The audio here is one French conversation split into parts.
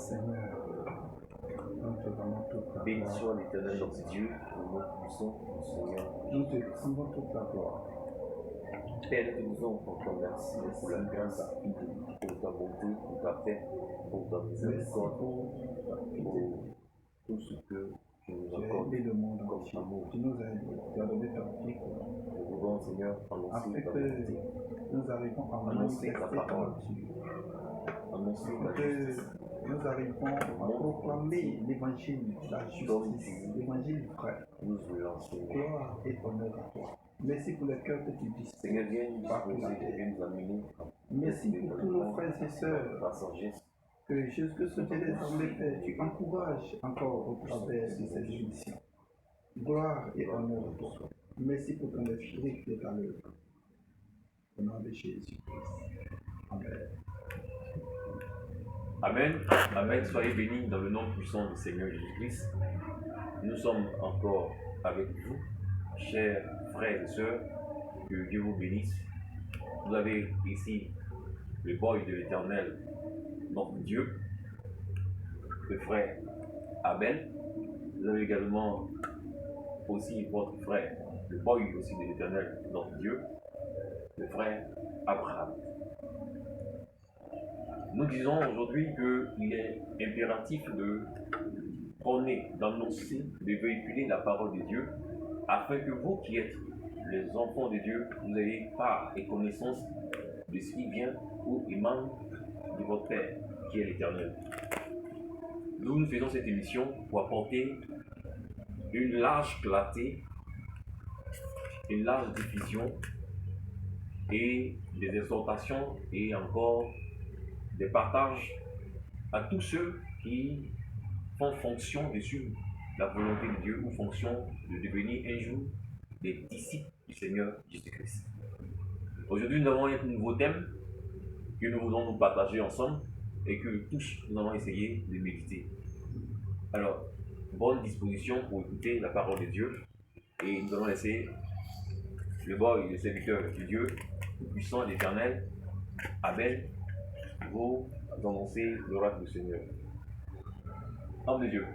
Seigneur, nous te rendons toute la Béni gloire. soit l'Éternel notre Dieu, le nom puissant du Seigneur. Nous te rendons toute la gloire. Père, nous te disons encore merci pour la grâce, pour ta bonté, pour ta paix, pour ta Merci miséricorde, pour ta fidélité. pour tout ce que tu nous Tu as accordes aidé le monde comme entier. amour. Tu nous as aidés. Tu as donné ton Fils Nous voulons, Seigneur, annoncer afin ta que volonté, nous arrivons à annoncer ta manifester ta parole, nature. annoncer Afin ta que justice. nous arrivons à proclamer l'évangile, la justice, l'évangile vrai. Nous voulons, Seigneur. Gloire et honneur à toi. Merci pour le cœur que tu Seigneur, distribues. viens nous disposer, viens nous amener à Merci pour tous nos frères et sœurs. ta sagesse. Que jusque ce que les armées fait, tu encourages encore au travers de cette émission. Gloire et honneur à toi. Merci pour ton esprit qui est à l'œuvre. Au nom de Jésus-Christ. Amen. Amen. Amen. Soyez bénis dans le nom puissant du Seigneur Jésus-Christ. Nous sommes encore avec vous, chers frères et sœurs. Que Dieu vous bénisse. Vous avez ici le boy de l'Éternel, notre Dieu, le frère Abel. Vous avez également aussi votre frère, le boy aussi de l'Éternel, notre Dieu, le frère Abraham. Nous disons aujourd'hui qu'il est impératif de prôner, d'annoncer, de véhiculer la parole de Dieu, afin que vous qui êtes les enfants de Dieu, vous ayez part et connaissance de ce qui vient ou émane de votre Père, qui est l'Éternel. Nous faisons cette émission pour apporter une large clarté, une large diffusion et des exhortations et encore des partages à tous ceux qui font fonction de suivre la volonté de Dieu ou fonction de devenir un jour des disciples du Seigneur Jésus-Christ. Aujourd'hui, nous avons un nouveau thème que nous voulons nous partager ensemble et que tous nous allons essayer de méditer. Alors, bonne disposition pour écouter la parole de Dieu et nous allons laisser le boy, le serviteur de Dieu, le puissant, l'Éternel, Abel, vous annoncer l'oracle du Seigneur. Homme de Dieu,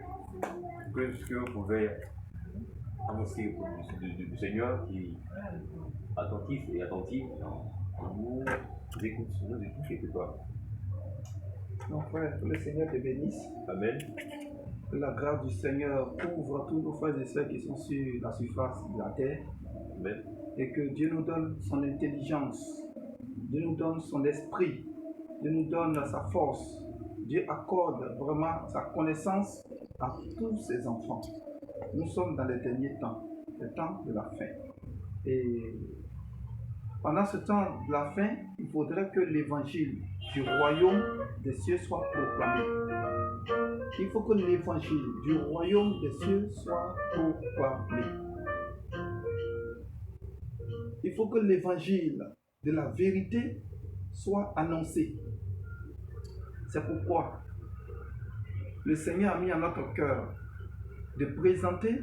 qu'est-ce que vous pouvez annoncer du Seigneur qui est attentif et attentif nous écoute quelque part. Mon frère, que le Seigneur te bénisse. Amen. Que la grâce du Seigneur couvre tous nos frères et sœurs qui sont sur la surface de la terre. Amen. Et que Dieu nous donne son intelligence. Dieu nous donne son esprit. Dieu nous donne sa force. Dieu accorde vraiment sa connaissance à tous ses enfants. Nous sommes dans les derniers temps, le temps de la fin. Et pendant ce temps de la fin, il faudrait que l'évangile du royaume des cieux soit proclamé. Il faut que l'évangile du royaume des cieux soit proclamé. Il faut que l'évangile de la vérité soit annoncé. C'est pourquoi le Seigneur a mis à notre cœur de présenter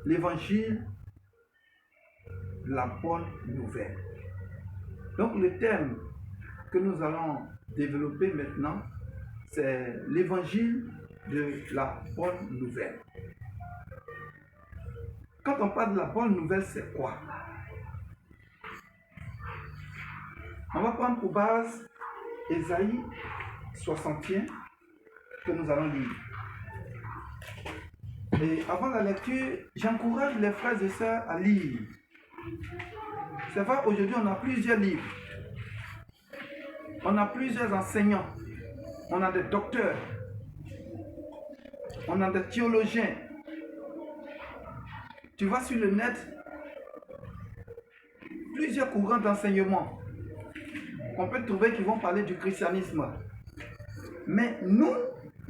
l'évangile de la bonne nouvelle. Donc le thème que nous allons développer maintenant, c'est l'évangile de la bonne nouvelle. Quand on parle de la bonne nouvelle, c'est quoi? On va prendre pour base Ésaïe 61 que nous allons lire. Et avant la lecture, j'encourage les frères et sœurs à lire. C'est vrai, aujourd'hui on a plusieurs livres. On a plusieurs enseignants. On a des docteurs. On a des théologiens. Tu vas sur le net, plusieurs courants d'enseignement. On peut trouver qui vont parler du christianisme. Mais nous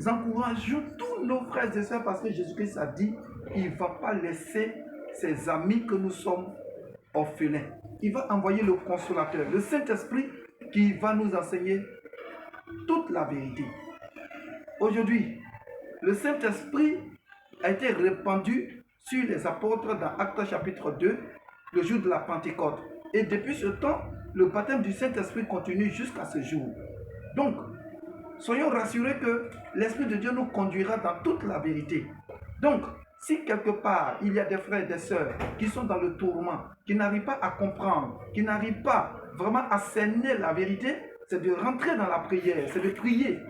encourageons tous nos frères et sœurs parce que Jésus-Christ a dit qu'il ne va pas laisser ses amis que nous sommes orphelins. Il va envoyer le consolateur, le Saint-Esprit qui va nous enseigner toute la vérité. Aujourd'hui, le Saint-Esprit a été répandu sur les apôtres dans Actes chapitre 2, le jour de la Pentecôte. Et depuis ce temps, le baptême du Saint-Esprit continue jusqu'à ce jour. Donc, soyons rassurés que l'Esprit de Dieu nous conduira dans toute la vérité. Donc, si quelque part il y a des frères et des sœurs qui sont dans le tourment, qui n'arrivent pas à comprendre, qui n'arrivent pas vraiment à cerner la vérité, c'est de rentrer dans la prière, c'est de prier,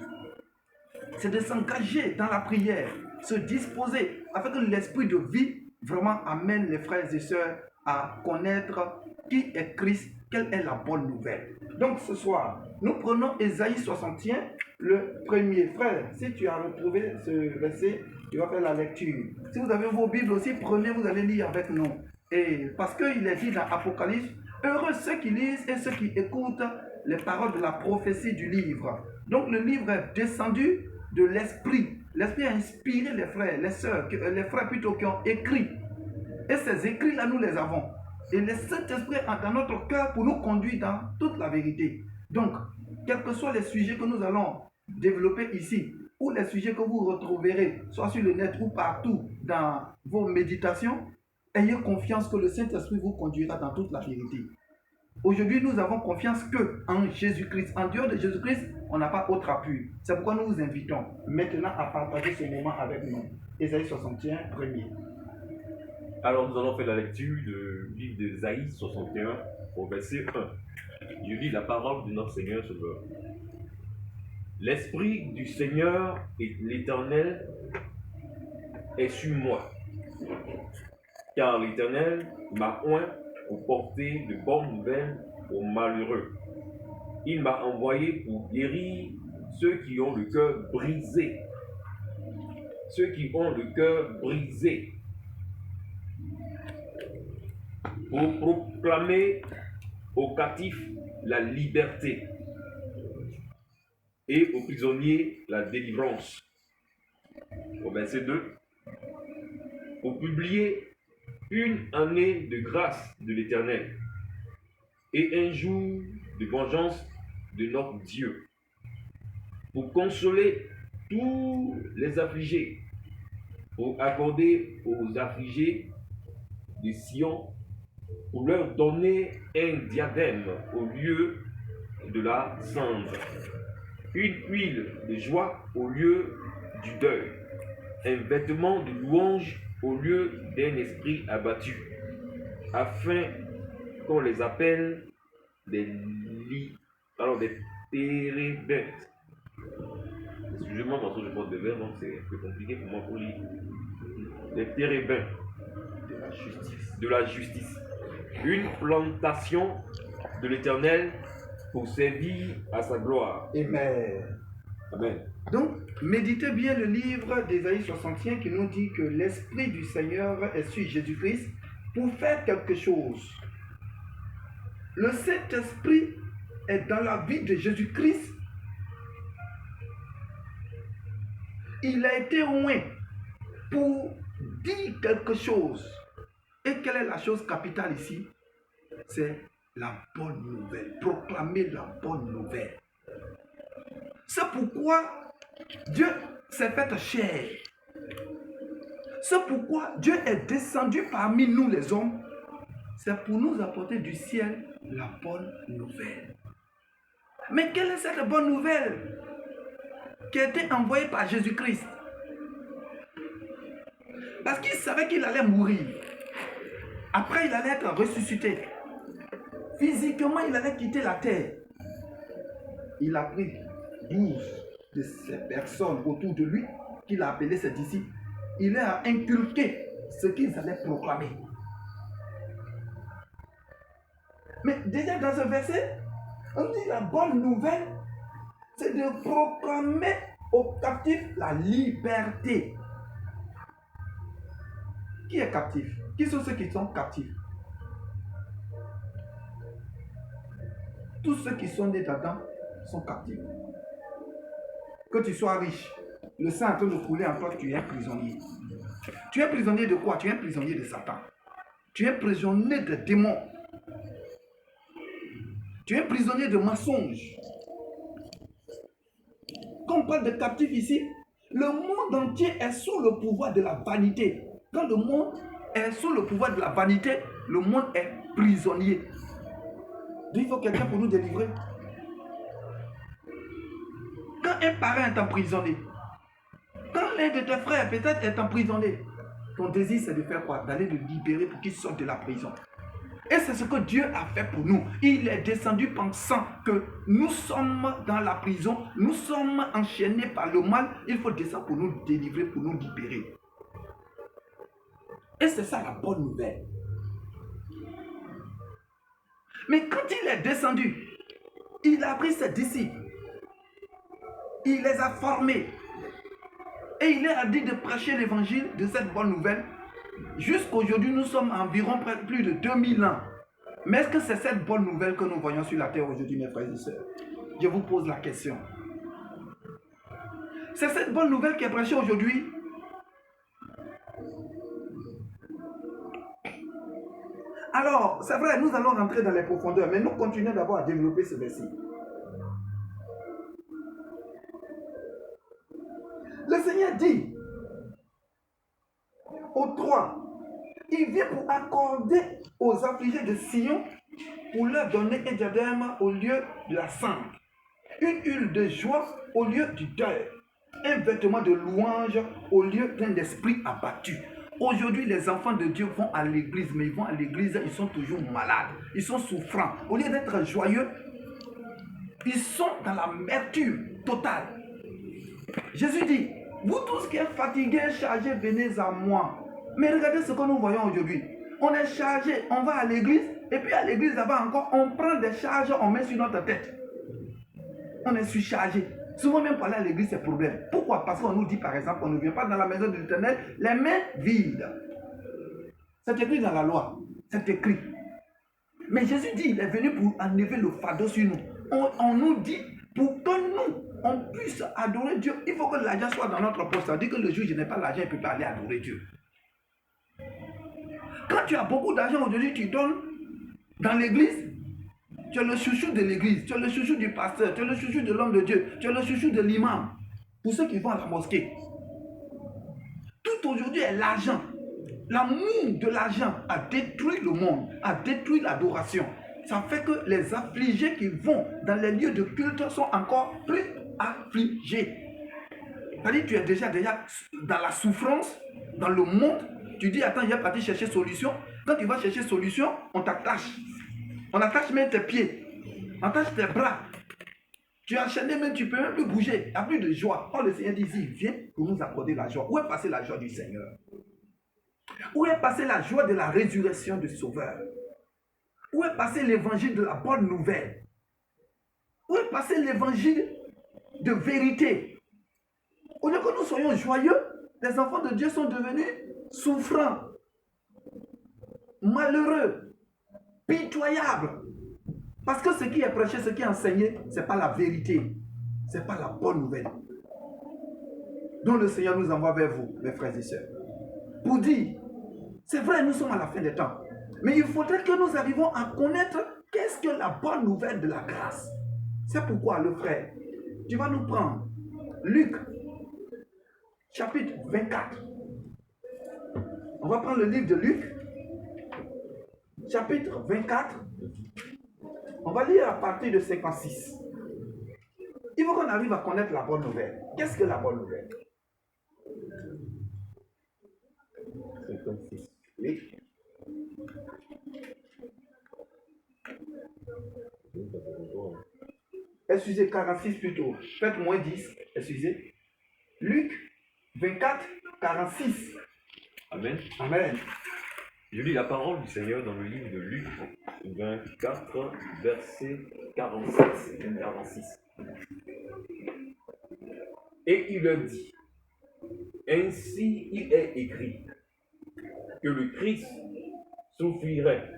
c'est de s'engager dans la prière, se disposer afin que l'esprit de vie vraiment amène les frères et sœurs à connaître qui est Christ, quelle est la bonne nouvelle. Donc ce soir, nous prenons Ésaïe 61, le premier. Frère, si tu as retrouvé ce verset, tu vas faire la lecture. Si vous avez vos Bibles aussi, prenez, vous allez lire avec nous. Et parce qu'il est dit dans Apocalypse, heureux ceux qui lisent et ceux qui écoutent les paroles de la prophétie du livre. Donc le livre est descendu de l'Esprit. L'Esprit a inspiré les frères, les sœurs, les frères plutôt qui ont écrit. Et ces écrits-là, nous les avons. Et le Saint-Esprit est dans notre cœur pour nous conduire dans toute la vérité. Donc, quels que soient les sujets que nous allons développer ici, ou les sujets que vous retrouverez, soit sur le net ou partout dans vos méditations, ayez confiance que le Saint-Esprit vous conduira dans toute la vérité. Aujourd'hui, nous avons confiance qu'en Jésus-Christ. En dehors de Jésus-Christ, on n'a pas autre appui. C'est pourquoi nous vous invitons maintenant à partager ce moment avec nous. Ésaïe 61, premier. Alors nous allons faire la lecture du livre d'Ésaïe 61 au verset 1. Je lis la parole de notre Seigneur Sauveur. L'Esprit du Seigneur et l'Éternel est sur moi, car l'Éternel m'a oint pour porter de bonnes nouvelles aux malheureux. Il m'a envoyé pour guérir ceux qui ont le cœur brisé. Ceux qui ont le cœur brisé. Pour proclamer aux captifs la liberté et aux prisonniers la délivrance. Au verset 2. Pour publier une année de grâce de l'Éternel et un jour de vengeance de notre Dieu, pour consoler tous les affligés, pour accorder aux affligés de Sion, pour leur donner un diadème au lieu de la cendre, une huile de joie au lieu du deuil, un vêtement de louange au lieu d'un esprit abattu, afin qu'on les appelle des térébintes. Excusez-moi, parce que je porte des verres, donc c'est un peu compliqué pour moi pour lire. Des térébintes de la justice. Une plantation de l'Éternel pour servir à sa gloire. Amen. Amen. Donc, méditez bien le livre d'Ésaïe 61 qui nous dit que l'Esprit du Seigneur est sur Jésus-Christ pour faire quelque chose. Le Saint-Esprit est dans la vie de Jésus-Christ. Il a été oint pour dire quelque chose. Et quelle est la chose capitale ici? C'est la bonne nouvelle. Proclamer la bonne nouvelle. C'est pourquoi Dieu s'est fait chair. C'est pourquoi Dieu est descendu parmi nous les hommes. C'est pour nous apporter du ciel la bonne nouvelle. Mais quelle est cette bonne nouvelle qui a été envoyée par Jésus-Christ? Parce qu'il savait qu'il allait mourir. Après, il allait être ressuscité. Physiquement, il allait quitter la terre. Il a pris 12 de ces personnes autour de lui, qu'il a appelé ses disciples. Il leur a inculqué ce qu'ils allaient proclamer. Mais déjà dans ce verset, on dit la bonne nouvelle, c'est de proclamer aux captifs la liberté. Qui est captif? Qui sont ceux qui sont captifs? Tous ceux qui sont nés d'Adam sont captifs. Que tu sois riche, le sang est en train de couler en toi, tu es prisonnier. Tu es prisonnier de quoi? Tu es prisonnier de Satan. Tu es prisonnier de démons. Tu es prisonnier de mensonges. Quand on parle de captifs ici, le monde entier est sous le pouvoir de la vanité. Quand le monde est sous le pouvoir de la vanité, le monde est prisonnier. Donc il faut quelqu'un pour nous délivrer. Quand quand un parent est emprisonné, quand l'un de tes frères peut-être est emprisonné, ton désir c'est de faire quoi? D'aller le libérer pour qu'il sorte de la prison. Et c'est ce que Dieu a fait pour nous. Il est descendu pensant que nous sommes dans la prison, nous sommes enchaînés par le mal. Il faut descendre pour nous délivrer, pour nous libérer. Et c'est ça la bonne nouvelle. Mais quand il est descendu, il a pris ses disciples, il les a formés et il leur a dit de prêcher l'évangile de cette bonne nouvelle. Jusqu'aujourd'hui, nous sommes environ plus de 2000 ans. Mais est-ce que c'est cette bonne nouvelle que nous voyons sur la terre aujourd'hui, mes frères et sœurs? Je vous pose la question. C'est cette bonne nouvelle qui est prêchée aujourd'hui? Alors, c'est vrai, nous allons rentrer dans les profondeurs, mais nous continuons d'abord à développer ce verset. Le Seigneur dit aux 3, il vient pour accorder aux affligés de Sion, pour leur donner un diadème au lieu de la cendre, une huile de joie au lieu du deuil, un vêtement de louange au lieu d'un esprit abattu. Aujourd'hui, les enfants de Dieu vont à l'église, mais ils vont à l'église, ils sont toujours malades, ils sont souffrants. Au lieu d'être joyeux, ils sont dans l'amertume totale. Jésus dit, vous tous qui êtes fatigués, chargés, venez à moi. Mais regardez ce que nous voyons aujourd'hui. On est chargé, on va à l'église, et puis à l'église là-bas encore, on prend des charges, on met sur notre tête. On est surchargé. Souvent même pour aller à l'église, c'est problème. Pourquoi? Parce qu'on nous dit par exemple, on ne vient pas dans la maison de l'Éternel les mains vides. C'est écrit dans la loi. C'est écrit. Mais Jésus dit, il est venu pour enlever le fardeau sur nous. On nous dit, pour que nous, on puisse adorer Dieu, il faut que l'argent soit dans notre poche. Ça veut dire que le jour où je n'ai pas l'argent, il ne peut pas aller adorer Dieu. Quand tu as beaucoup d'argent aujourd'hui, tu donnes dans l'église, tu es le chouchou de l'église, tu es le chouchou du pasteur, tu es le chouchou de l'homme de Dieu, tu es le chouchou de l'imam. Pour ceux qui vont à la mosquée. Tout aujourd'hui est l'argent. L'amour de l'argent a détruit le monde, a détruit l'adoration. Ça fait que les affligés qui vont dans les lieux de culte sont encore plus affligés. C'est-à-dire que tu es déjà dans la souffrance, dans le monde. Tu dis, attends, il est parti chercher solution. Quand tu vas chercher solution, on t'attache. On attache même tes pieds. On attache tes bras. Tu es enchaîné même, tu ne peux même plus bouger. Il n'y a plus de joie. Oh, le Seigneur dit, il vient pour nous accorder la joie. Où est passée la joie du Seigneur? Où est passée la joie de la résurrection du Sauveur? Où est passé l'évangile de la bonne nouvelle? Où est passé l'évangile de vérité? Au lieu que nous soyons joyeux, les enfants de Dieu sont devenus souffrants, malheureux, pitoyables. Parce que ce qui est prêché, ce qui est enseigné, ce n'est pas la vérité. Ce n'est pas la bonne nouvelle. Donc le Seigneur nous envoie vers vous, mes frères et sœurs, pour dire, c'est vrai, nous sommes à la fin des temps. Mais il faudrait que nous arrivions à connaître qu'est-ce que la bonne nouvelle de la grâce. C'est pourquoi, le frère, tu vas nous prendre Luc, chapitre 24. On va prendre le livre de Luc, chapitre 24. On va lire à partir de 56. Il faut qu'on arrive à connaître la bonne nouvelle. Qu'est-ce que la bonne nouvelle? 56. Oui. Excusez, 46 plutôt. Faites moins 10. Excusez. Luc 24, 46. Amen. Amen. Je lis la parole du Seigneur dans le livre de Luc 24, verset 46. Et il leur dit, ainsi il est écrit, que le Christ souffrirait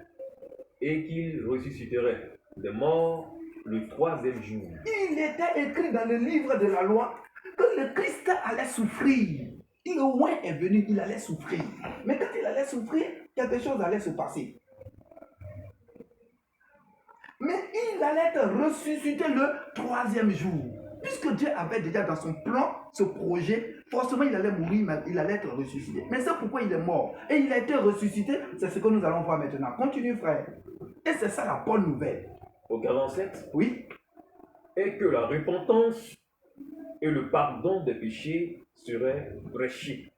et qu'il ressusciterait des morts le 3e jour. Il était écrit dans le livre de la loi que le Christ allait souffrir. Le roi est venu, il allait souffrir. Mais quand il allait souffrir, quelque chose allait se passer. Mais il allait être ressuscité le 3e jour. Puisque Dieu avait déjà dans son plan ce projet, forcément il allait mourir, mais il allait être ressuscité. Mais c'est pourquoi il est mort. Et il a été ressuscité, c'est ce que nous allons voir maintenant. Continue, frère. Et c'est ça la bonne nouvelle. Au 47, oui. Et que la repentance et le pardon des péchés serait prêché.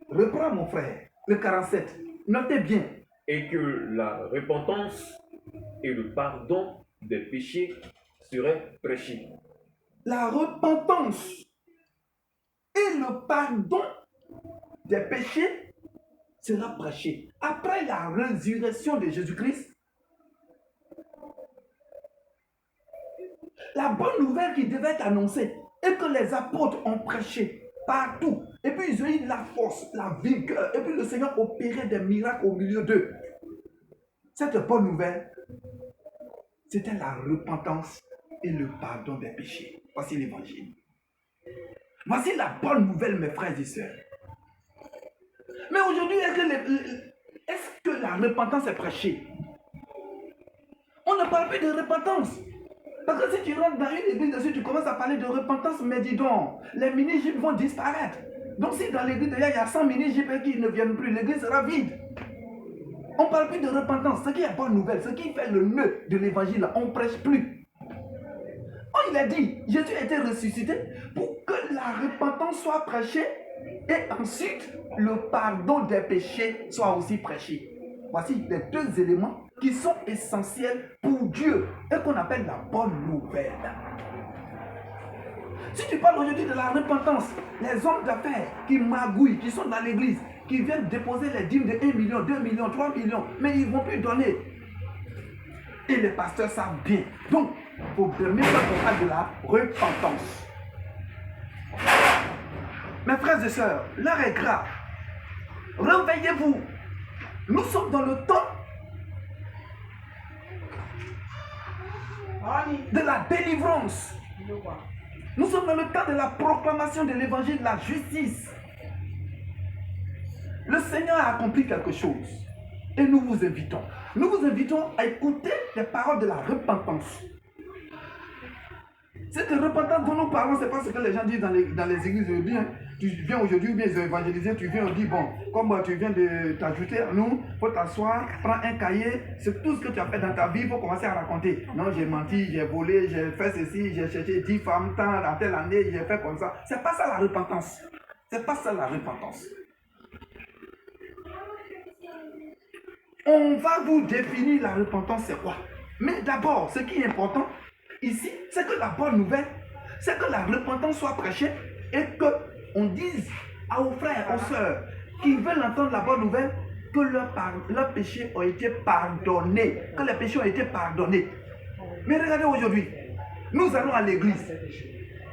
Reprends mon frère, le 47. Notez bien. Et que la repentance et le pardon des péchés seraient prêchés. La repentance et le pardon des péchés sera prêché. Après la résurrection de Jésus-Christ, la bonne nouvelle qui devait être annoncée et que les apôtres ont prêché partout, et puis ils ont eu la force, la vigueur, et puis le Seigneur opérait des miracles au milieu d'eux. Cette bonne nouvelle, c'était la repentance et le pardon des péchés. Voici l'évangile. Voici la bonne nouvelle, mes frères et sœurs. Mais aujourd'hui, est-ce que la repentance est prêchée? On ne parle plus de repentance. Parce que si tu rentres dans une église, si tu commences à parler de repentance, mais dis donc, les mini-jupes vont disparaître. Donc si dans l'église, il y a 100 mini-jupes qui ne viennent plus, l'église sera vide. On ne parle plus de repentance. Ce qui est bonne nouvelle, ce qui fait le nœud de l'évangile, on ne prêche plus. Oh, il a dit, Jésus a été ressuscité pour que la repentance soit prêchée et ensuite le pardon des péchés soit aussi prêché. Voici les deux éléments qui sont essentiels pour Dieu et qu'on appelle la bonne nouvelle. Si tu parles aujourd'hui de la repentance, les hommes d'affaires qui magouillent, qui sont dans l'église, qui viennent déposer les dîmes de 1 million, 2 millions, 3 millions, mais ils ne vont plus donner. Et les pasteurs savent bien. Donc, il faut permettre qu'on parle de la repentance. Mes frères et sœurs, l'heure est grave. Réveillez-vous. Nous sommes dans le temps de la délivrance. Nous sommes dans le temps de la proclamation de l'évangile de la justice. Le Seigneur a accompli quelque chose. Et nous vous invitons. Nous vous invitons à écouter les paroles de la repentance. Cette repentance dont nous parlons, ce n'est pas ce que les gens disent dans les églises aujourd'hui. Hein. Tu viens aujourd'hui, ou bien ils ont évangélisé, tu viens, on dit, bon, comme tu viens de t'ajouter à nous, il faut t'asseoir, prends un cahier, c'est tout ce que tu as fait dans ta vie, il faut commencer à raconter. Non, j'ai menti, j'ai volé, j'ai fait ceci, j'ai cherché 10 femmes, tant, dans telle année, j'ai fait comme ça. C'est pas ça la repentance. C'est pas ça la repentance. On va vous définir la repentance, c'est quoi. Mais d'abord, ce qui est important ici, c'est que la bonne nouvelle, c'est que la repentance soit prêchée et qu'on dise aux frères, aux sœurs qui veulent entendre la bonne nouvelle que leurs péchés ont été pardonnés, que les péchés ont été pardonnés. Mais regardez aujourd'hui, nous allons à l'église.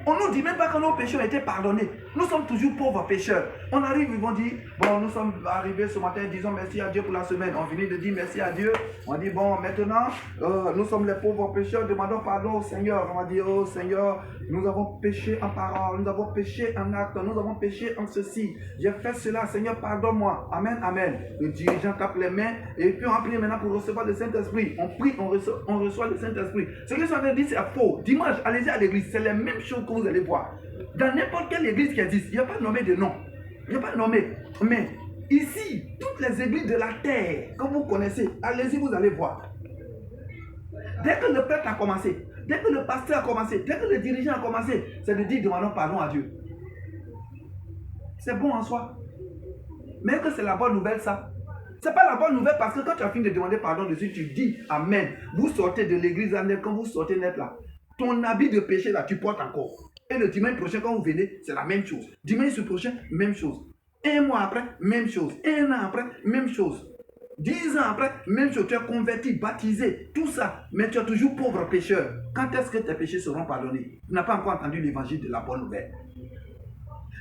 On ne nous dit même pas que nos péchés ont été pardonnés. Nous sommes toujours pauvres pécheurs. On arrive, ils vont dire, bon, nous sommes arrivés ce matin, disons merci à Dieu pour la semaine. On finit de dire merci à Dieu. On dit, bon, maintenant, nous sommes les pauvres pécheurs, demandons pardon au Seigneur. On va dire, oh Seigneur, nous avons péché en parole, nous avons péché en acte, nous avons péché en ceci. J'ai fait cela, Seigneur, pardonne-moi. Amen, amen. Le dirigeant tape les mains et puis on prie maintenant pour recevoir le Saint-Esprit. On prie, on reçoit le Saint-Esprit. Ce que je suis en train de dire, c'est faux. Dimanche, allez-y à l'église, c'est les mêmes choses que vous allez voir. Dans n'importe quelle église qui existe, il n'y a pas nommé de nom. Il n'y a pas nommé. Mais ici, toutes les églises de la terre que vous connaissez, allez-y, vous allez voir. Dès que le prêtre a commencé, dès que le pasteur a commencé, dès que le dirigeant a commencé, c'est de dire demandons pardon à Dieu. C'est bon en soi. Mais que c'est la bonne nouvelle, ça. C'est pas la bonne nouvelle parce que quand tu as fini de demander pardon dessus, tu dis Amen. Vous sortez de l'église, quand vous sortez net là, ton habit de péché là, tu portes encore. Et le dimanche prochain, quand vous venez, c'est la même chose. Dimanche prochain, même chose. Un mois après, même chose. Un an après, même chose. 10 ans après, même chose. Tu es converti, baptisé, tout ça. Mais tu es toujours pauvre pécheur. Quand est-ce que tes péchés seront pardonnés? Tu n'as pas encore entendu l'évangile de la bonne nouvelle.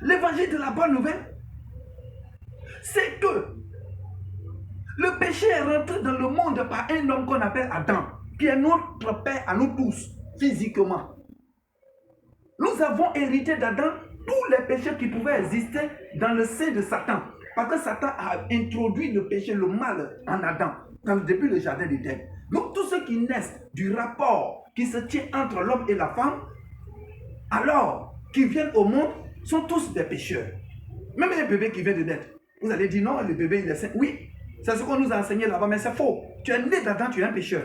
L'évangile de la bonne nouvelle, c'est que le péché est rentré dans le monde par un homme qu'on appelle Adam, qui est notre père à nous tous, physiquement. Nous avons hérité d'Adam tous les péchés qui pouvaient exister dans le sein de Satan. Parce que Satan a introduit le péché, le mal en Adam, depuis le jardin d'Éden. Donc tous ceux qui naissent du rapport qui se tient entre l'homme et la femme, alors qui viennent au monde, sont tous des pécheurs. Même un bébé qui vient de naître. Vous allez dire non, le bébé il est saint. Oui, c'est ce qu'on nous a enseigné là-bas, mais c'est faux. Tu es né d'Adam, tu es un pécheur.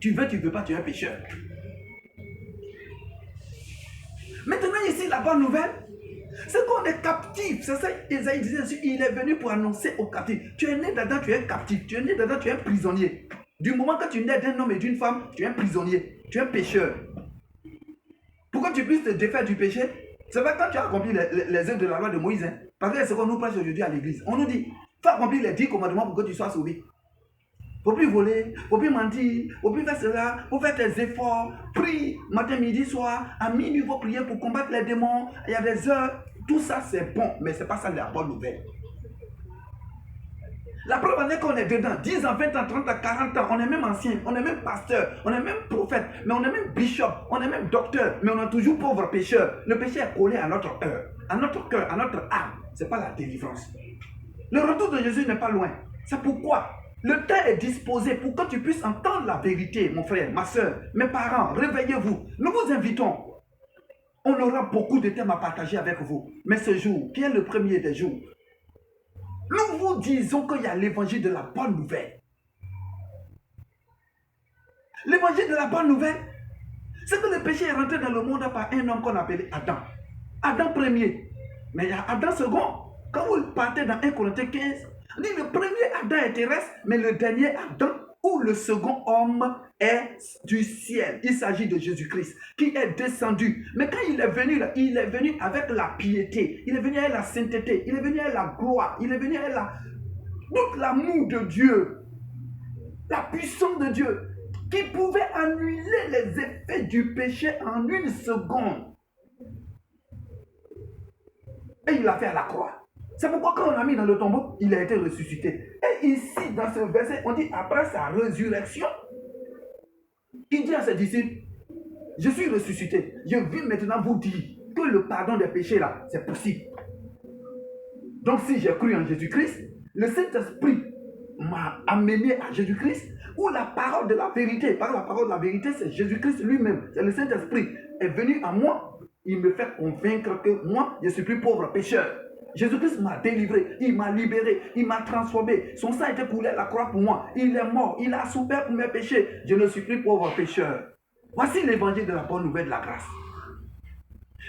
Tu veux pas, tu es un pécheur. Maintenant aussi la bonne nouvelle. C'est qu'on est captif. C'est ça Isaïe disait aussi, il est venu pour annoncer aux captifs. Tu es né dedans, tu es captif. Tu es né dedans, tu es un prisonnier. Du moment que tu nais d'un homme et d'une femme, tu es un prisonnier. Tu es un pécheur. Pour que tu puisses te défaire du péché, c'est vrai quand tu as accompli les œuvres de la loi de Moïse. Hein, parce que c'est ce qu'on nous prêche aujourd'hui à l'église. On nous dit, faut accomplir les 10 commandements pour que tu sois sauvé. Faut plus voler, faut plus mentir, faut plus faire cela, faut faire tes efforts, prie matin, midi, soir, à minuit, il faut prier pour combattre les démons, il y a des heures, tout ça c'est bon, mais c'est pas ça la bonne nouvelle. La preuve en est qu'on est dedans, 10 ans, 20 ans, 30 ans, 40 ans, on est même ancien, on est même pasteur, on est même prophète, mais on est même bishop, on est même docteur, mais on est toujours pauvre pécheur. Le péché est collé à notre cœur, à notre âme, c'est pas la délivrance. Le retour de Jésus n'est pas loin, c'est pourquoi le temps est disposé pour que tu puisses entendre la vérité, mon frère, ma soeur, mes parents, réveillez-vous. Nous vous invitons. On aura beaucoup de thèmes à partager avec vous. Mais ce jour, qui est le premier des jours, nous vous disons qu'il y a l'évangile de la bonne nouvelle. L'évangile de la bonne nouvelle, c'est que le péché est rentré dans le monde par un homme qu'on appelait Adam. Adam premier. Mais il y a Adam second. Quand vous partez dans 1 Corinthiens 15, on dit le premier Adam est terrestre, mais le dernier Adam, ou le second homme, est du ciel. Il s'agit de Jésus-Christ, qui est descendu. Mais quand il est venu avec la piété, il est venu avec la sainteté, il est venu avec la gloire, il est venu avec tout l'amour de Dieu, la puissance de Dieu, qui pouvait annuler les effets du péché en une seconde. Et il l'a fait à la croix. C'est pourquoi quand on l'a mis dans le tombeau, il a été ressuscité. Et ici, dans ce verset, on dit après sa résurrection, il dit à ses disciples, je suis ressuscité. Je viens maintenant vous dire que le pardon des péchés là, c'est possible. Donc si j'ai cru en Jésus-Christ, le Saint-Esprit m'a amené à Jésus-Christ, ou la parole de la vérité. Par la parole de la vérité, c'est Jésus-Christ lui-même. C'est le Saint-Esprit est venu à moi. Il me fait convaincre que moi, je suis plus pauvre pécheur. Jésus-Christ m'a délivré, il m'a libéré, il m'a transformé. Son sang a été coulé à la croix pour moi. Il est mort, il a souffert pour mes péchés. Je ne suis plus pauvre pécheur. Voici l'évangile de la bonne nouvelle de la grâce.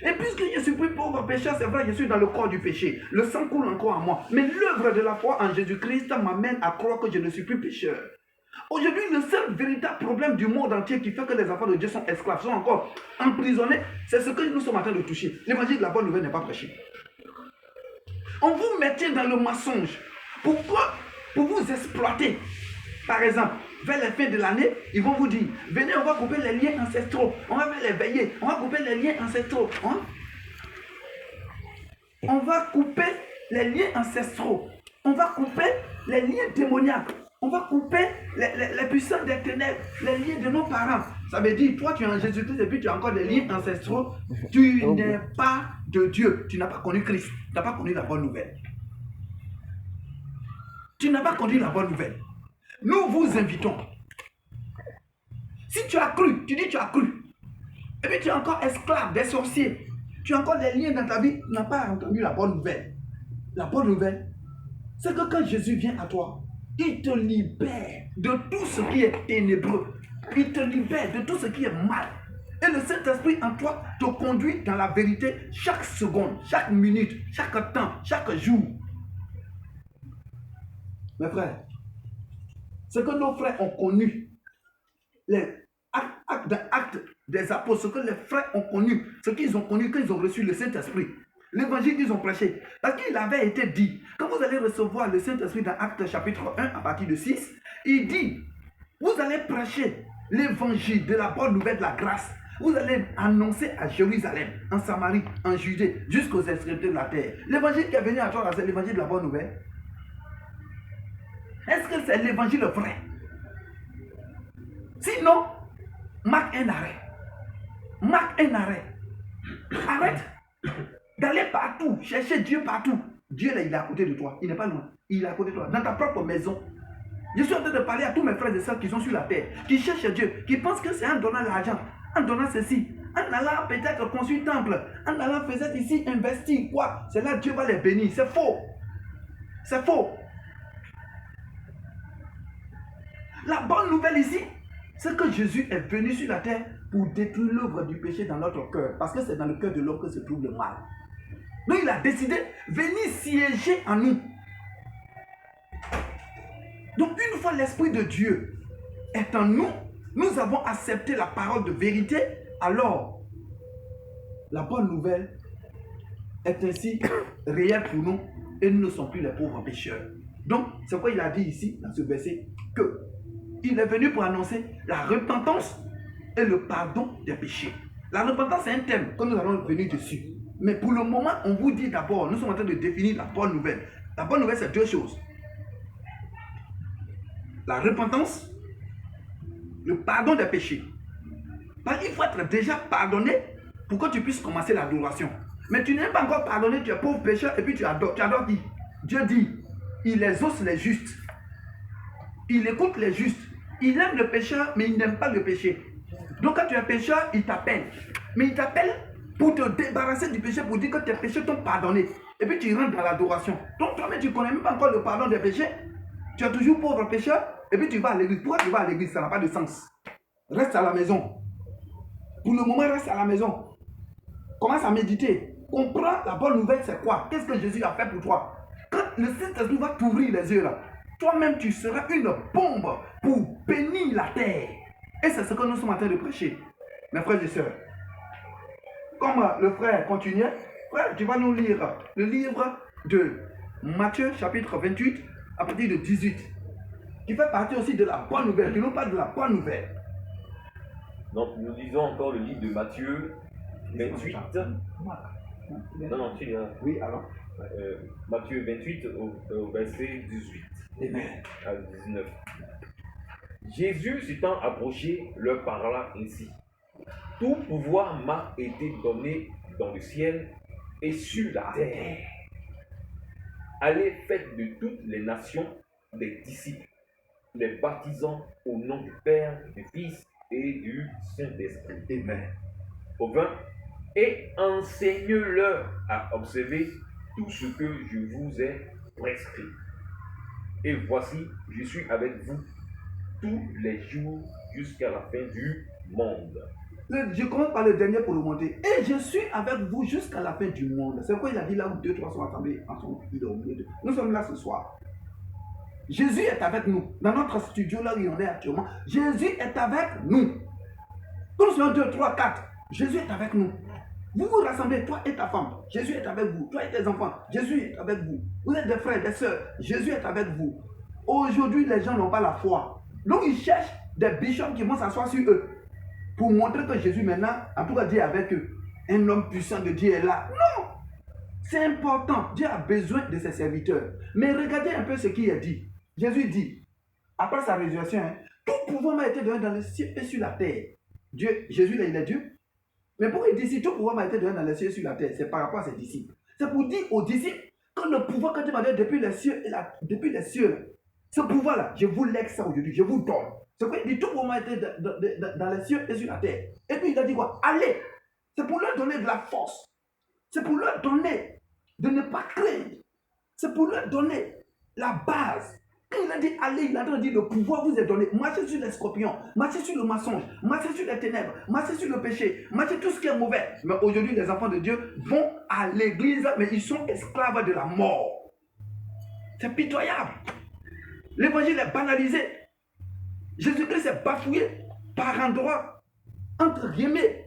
Et puisque je suis plus pauvre pécheur, c'est vrai, je suis dans le corps du péché. Le sang coule encore en moi. Mais l'œuvre de la foi en Jésus-Christ m'amène à croire que je ne suis plus pécheur. Aujourd'hui, le seul véritable problème du monde entier qui fait que les enfants de Dieu sont esclaves, sont encore emprisonnés, c'est ce que nous sommes en train de toucher. L'évangile de la bonne nouvelle n'est pas prêché. On vous mettait dans le mensonge. Pourquoi? Pour vous exploiter. Par exemple, vers la fin de l'année, ils vont vous dire, venez, on va couper les liens ancestraux. On va faire les veillées. On va couper les liens ancestraux. On va couper les liens ancestraux. On va couper les liens démoniaques. On va couper les puissances des ténèbres, les liens de nos parents. Ça veut dire, toi, tu es en Jésus-Christ et puis tu as encore des liens ancestraux. Tu n'es pas de Dieu. Tu n'as pas connu Christ. Tu n'as pas connu la bonne nouvelle. Tu n'as pas connu la bonne nouvelle. Nous vous invitons. Si tu as cru, tu dis tu as cru. Et puis tu es encore esclave des sorciers. Tu as encore des liens dans ta vie. Tu n'as pas entendu la bonne nouvelle. La bonne nouvelle, c'est que quand Jésus vient à toi, il te libère de tout ce qui est ténébreux. Il te libère de tout ce qui est mal. Et le Saint-Esprit en toi te conduit dans la vérité chaque seconde, chaque minute, chaque temps, chaque jour. Mes frères, ce que nos frères ont connu, les actes des apôtres, ce que les frères ont connu, ce qu'ils ont connu quand ils ont reçu le Saint-Esprit, l'évangile qu'ils ont prêché. Parce qu'il avait été dit, quand vous allez recevoir le Saint-Esprit dans Actes chapitre 1 à partir de 6, il dit, vous allez prêcher l'évangile de la bonne nouvelle de la grâce. Vous allez annoncer à Jérusalem, en Samarie, en Judée, jusqu'aux extrémités de la terre. L'évangile qui est venu à toi, c'est l'évangile de la bonne nouvelle. Est-ce que c'est l'évangile vrai? Sinon, marque un arrêt. Marque un arrêt. Arrête d'aller partout, chercher Dieu partout. Dieu là, il est à côté de toi, il n'est pas loin. Il est à côté de toi, dans ta propre maison. Je suis en train de parler à tous mes frères et sœurs qui sont sur la terre, qui cherchent Dieu, qui pensent que c'est en donnant l'argent, en donnant ceci, en allant peut-être construire un temple, en allant peut-être ici investir, quoi. C'est là Dieu va les bénir. C'est faux. C'est faux. La bonne nouvelle ici, c'est que Jésus est venu sur la terre pour détruire l'œuvre du péché dans notre cœur. Parce que c'est dans le cœur de l'homme que se trouve le mal. Donc il a décidé de venir siéger en nous. Donc une fois l'Esprit de Dieu est en nous, nous avons accepté la parole de vérité, alors la bonne nouvelle est ainsi réelle pour nous et nous ne sommes plus les pauvres pécheurs. Donc c'est quoi il a dit ici dans ce verset, que il est venu pour annoncer la repentance et le pardon des péchés. La repentance c'est un thème que nous allons venir dessus. Mais pour le moment, on vous dit d'abord, nous sommes en train de définir la bonne nouvelle. La bonne nouvelle c'est deux choses. La repentance, le pardon des péchés. Il faut être déjà pardonné pour que tu puisses commencer l'adoration. Mais tu n'es pas encore pardonné, tu es pauvre pécheur et puis tu adores. Tu adores qui? Dieu dit, il exauce les justes. Il écoute les justes. Il aime le pécheur, mais il n'aime pas le péché. Donc quand tu es pécheur, il t'appelle. Mais il t'appelle pour te débarrasser du péché, pour dire que tes péchés t'ont pardonné. Et puis tu rentres dans l'adoration. Donc toi-même, tu ne connais même pas encore le pardon des péchés. Tu es toujours pauvre pécheur, et puis tu vas à l'église. Pourquoi tu vas à l'église? Ça n'a pas de sens. Reste à la maison. Pour le moment, reste à la maison. Commence à méditer. Comprends la bonne nouvelle, c'est quoi? Qu'est-ce que Jésus a fait pour toi? Quand le Saint-Esprit va t'ouvrir les yeux là, toi-même tu seras une bombe pour bénir la terre. Et c'est ce que nous sommes en train de prêcher, mes frères et sœurs. Comme le frère continuait, frère, tu vas nous lire le livre de Matthieu, chapitre 28, à partir de 18, qui fait partie aussi de la bonne nouvelle, qui nous parle de la bonne nouvelle. Donc nous lisons encore le livre de Matthieu 28. Non, tu là. Oui, alors Matthieu 28 au verset 18 Amen. à 19. Jésus s'étant approché leur parla ainsi. Tout pouvoir m'a été donné dans le ciel et sur la terre. Allez, faites de toutes les nations des disciples, les baptisant au nom du Père, du Fils et du Saint-Esprit. Amen. Au 20. Et enseigne-leur à observer tout ce que je vous ai prescrit. Et voici, je suis avec vous tous les jours jusqu'à la fin du monde. Je commence par le dernier pour le monter. Et je suis avec vous jusqu'à la fin du monde. C'est pourquoi il a dit là où 2, 3 sont assemblés ensemble. Nous sommes là ce soir. Jésus est avec nous. Dans notre studio là où on est actuellement, Jésus est avec nous. Nous sommes 2, 3, 4. Jésus est avec nous. Vous vous rassemblez, toi et ta femme. Jésus est avec vous. Toi et tes enfants. Jésus est avec vous. Vous êtes des frères, des sœurs. Jésus est avec vous. Aujourd'hui, les gens n'ont pas la foi. Donc, ils cherchent des bishops qui vont s'asseoir sur eux pour montrer que Jésus, maintenant, en tout cas, Dieu est avec eux. Un homme puissant de Dieu est là. Non! C'est important. Dieu a besoin de ses serviteurs. Mais regardez un peu ce qui est dit. Jésus dit, après sa résurrection, tout pouvoir m'a été donné dans le ciel et sur la terre. Jésus, là, il est Dieu. Mais pourquoi il dit si tout pouvoir m'a été donné dans les cieux et sur la terre? C'est par rapport à ses disciples. C'est pour dire aux disciples que le pouvoir que Dieu m'a donné depuis les cieux, ce pouvoir-là, je vous lègue ça aujourd'hui, je vous donne. C'est pourquoi il dit tout pouvoir m'a été dans les cieux et sur la terre. Et puis il a dit quoi? Allez! C'est pour leur donner de la force. C'est pour leur donner de ne pas craindre. C'est pour leur donner la base. Quand il a dit allez, il a dit le pouvoir vous est donné. Marchez sur les scorpions, marchez sur le mensonge, marchez sur les ténèbres, marchez sur le péché, marchez tout ce qui est mauvais. Mais aujourd'hui, les enfants de Dieu vont à l'église, mais ils sont esclaves de la mort. C'est pitoyable. L'évangile est banalisé. Jésus-Christ est bafouillé par endroits, entre guillemets.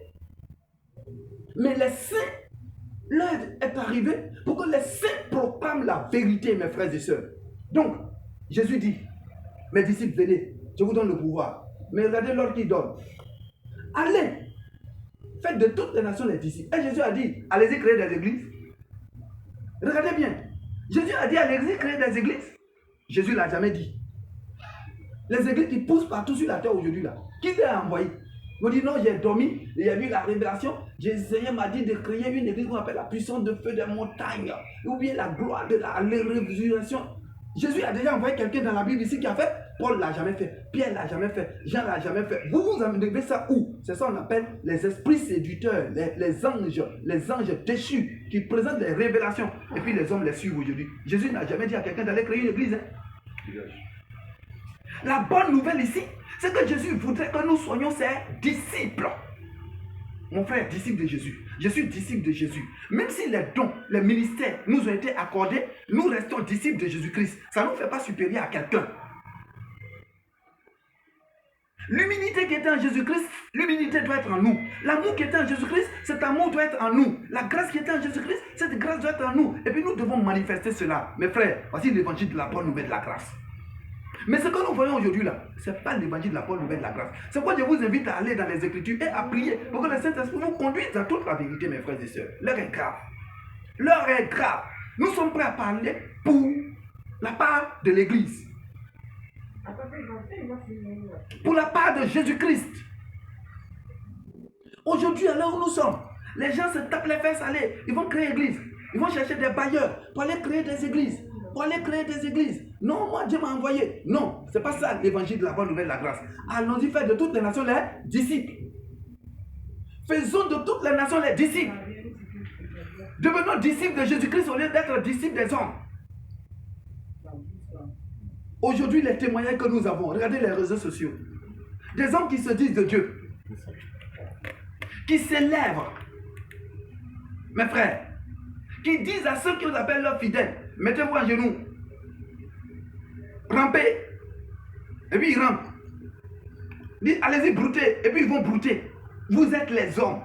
Mais les saints, l'heure est arrivée pour que les saints proclament la vérité, mes frères et sœurs. Donc, Jésus dit, mes disciples, venez, je vous donne le pouvoir. Mais regardez l'ordre qu'il donne. Allez, faites de toutes les nations les disciples. Et Jésus a dit, allez-y créer des églises. Regardez bien. Jésus a dit, allez-y créer des églises. Jésus ne l'a jamais dit. Les églises qui poussent partout sur la terre aujourd'hui, là, qui les a envoyées? Vous dites non, j'ai dormi, j'ai vu la révélation. Le Seigneur m'a dit de créer une église qu'on appelle la puissance de feu des montagnes. Ou bien la gloire de la résurrection. Jésus a déjà envoyé quelqu'un dans la Bible ici qui a fait. Paul ne l'a jamais fait. Pierre ne l'a jamais fait. Jean ne l'a jamais fait. Vous vous avez ça où? C'est ça qu'on appelle les esprits séducteurs, les anges déchus qui présentent les révélations. Et puis les hommes les suivent aujourd'hui. Jésus n'a jamais dit à quelqu'un d'aller créer une église. La bonne nouvelle ici, c'est que Jésus voudrait que nous soyons ses disciples. Mon frère, disciple de Jésus. Je suis disciple de Jésus. Même si les dons, les ministères nous ont été accordés, nous restons disciples de Jésus-Christ. Ça ne nous fait pas supérieur à quelqu'un. L'humilité qui était en Jésus-Christ, l'humilité doit être en nous. L'amour qui était en Jésus-Christ, cet amour doit être en nous. La grâce qui était en Jésus-Christ, cette grâce doit être en nous. Et puis nous devons manifester cela. Mes frères, voici l'évangile de la bonne nouvelle de la grâce. Mais ce que nous voyons aujourd'hui là, ce n'est pas l'évangile de la bonne nouvelle de la grâce. C'est pourquoi je vous invite à aller dans les Écritures et à prier pour que le Saint-Esprit vous conduise dans toute la vérité, mes frères et sœurs. L'heure est grave. L'heure est grave. Nous sommes prêts à parler pour la part de l'Église. Pour la part de Jésus-Christ. Aujourd'hui, à l'heure où nous sommes, les gens se tapent les fesses, allez, ils vont créer église. Ils vont chercher des bailleurs pour aller créer des églises. Non, moi Dieu m'a envoyé. Non, c'est pas ça l'évangile de la bonne nouvelle de la grâce. Allons-y faire de toutes les nations les disciples. Faisons de toutes les nations les disciples. Devenons disciples de Jésus-Christ au lieu d'être disciples des hommes. Aujourd'hui, les témoignages que nous avons, regardez les réseaux sociaux. Des hommes qui se disent de Dieu, qui s'élèvent, mes frères, qui disent à ceux qui vous appellent leurs fidèles, mettez-vous à genoux, rampez, et puis ils rampent. Dites, allez-y, broutez, et puis ils vont brouter. Vous êtes les hommes.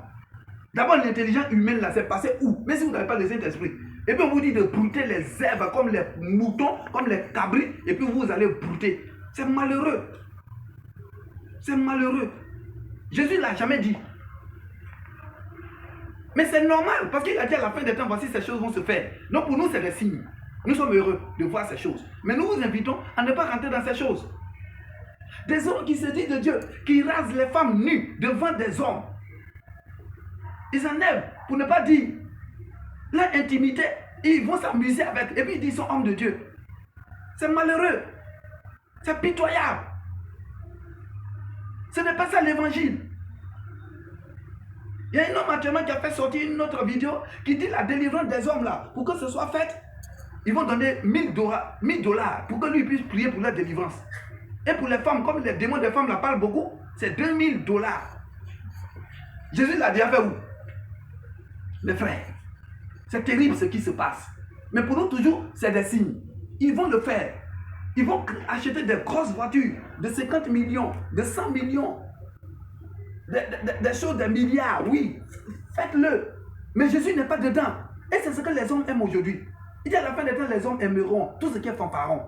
D'abord, l'intelligence humaine, là, c'est passé où? Mais si vous n'avez pas le Saint-Esprit, et puis on vous dit de brouter les herbes comme les moutons, comme les cabris, et puis vous allez brouter. C'est malheureux. C'est malheureux. Jésus ne l'a jamais dit. Mais c'est normal, parce qu'il a dit à la fin des temps, voici ces choses vont se faire. Donc pour nous, c'est des signes. Nous sommes heureux de voir ces choses. Mais nous vous invitons à ne pas rentrer dans ces choses. Des hommes qui se disent de Dieu, qui rasent les femmes nues devant des hommes. Ils enlèvent pour ne pas dire leur intimité. Ils vont s'amuser avec. Et puis ils disent qu'ils sont hommes de Dieu. C'est malheureux. C'est pitoyable. Ce n'est pas ça l'évangile. Il y a un homme actuellement qui a fait sortir une autre vidéo qui dit la délivrance des hommes là. Pour que ce soit fait, ils vont donner $1000 pour que lui puisse prier pour leur délivrance. Et pour les femmes, comme les démons des femmes la parlent beaucoup, c'est $2000. Jésus l'a déjà fait où? Mes frères, c'est terrible ce qui se passe. Mais pour nous toujours, c'est des signes. Ils vont le faire. Ils vont acheter des grosses voitures de 50 millions, de 100 millions. Des choses, des milliards, oui. Faites-le. Mais Jésus n'est pas dedans. Et c'est ce que les hommes aiment aujourd'hui. Il dit à la fin des temps, les hommes aimeront tout ce qui est fanfaron.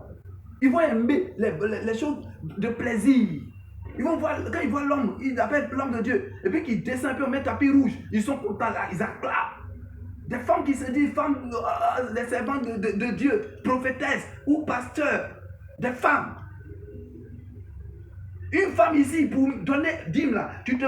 Ils vont aimer les choses de plaisir. Ils vont voir, quand ils voient l'homme, ils appellent l'homme de Dieu. Et puis qu'ils descendent un peu, on met tapis rouge. Ils sont contents là, ils acclament. Des femmes qui se disent femmes, des servantes de Dieu, prophétesses ou pasteurs. Des femmes. Une femme ici, pour donner dîme là, tu te